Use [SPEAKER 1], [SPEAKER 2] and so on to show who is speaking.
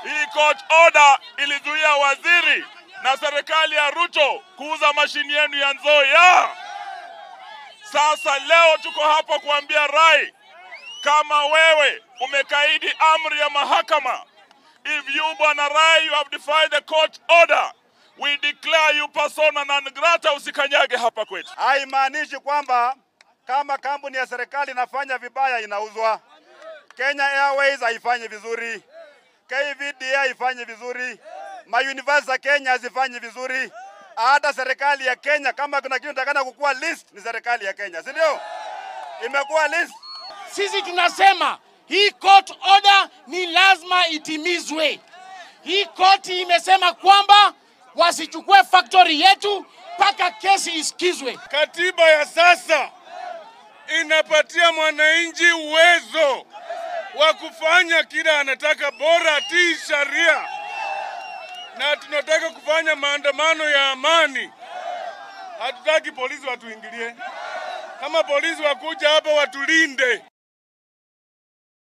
[SPEAKER 1] Hii court order ilizuia waziri na serikali ya Ruto kuuza mashini yenu ya Nzoia. Sasa leo tuko hapa kuambia Rai, kama wewe umekaidi amri ya mahakama, if you Bwana Rai, you have defied the court order, we declare you persona non grata, usikanyage hapa kwetu.
[SPEAKER 2] Haimaanishi kwamba kama kampuni ya serikali inafanya vibaya inauzwa. Kenya Airways haifanyi vizuri, KVDA haifanyi vizuri, mauniversity za Kenya hazifanyi vizuri. Hata serikali ya Kenya, kama kuna kitu takana kukua list, ni serikali ya Kenya, si ndio? Imekuwa list.
[SPEAKER 3] Sisi tunasema hii court order ni lazima itimizwe. Hii court imesema kwamba wasichukue factory yetu mpaka kesi isikizwe.
[SPEAKER 4] Katiba ya sasa inapatia mwananchi uwezo wa kufanya kila anataka, bora atii sharia, na tunataka kufanya maandamano ya amani. Hatutaki polisi watuingilie. Kama polisi wakuja hapa watulinde.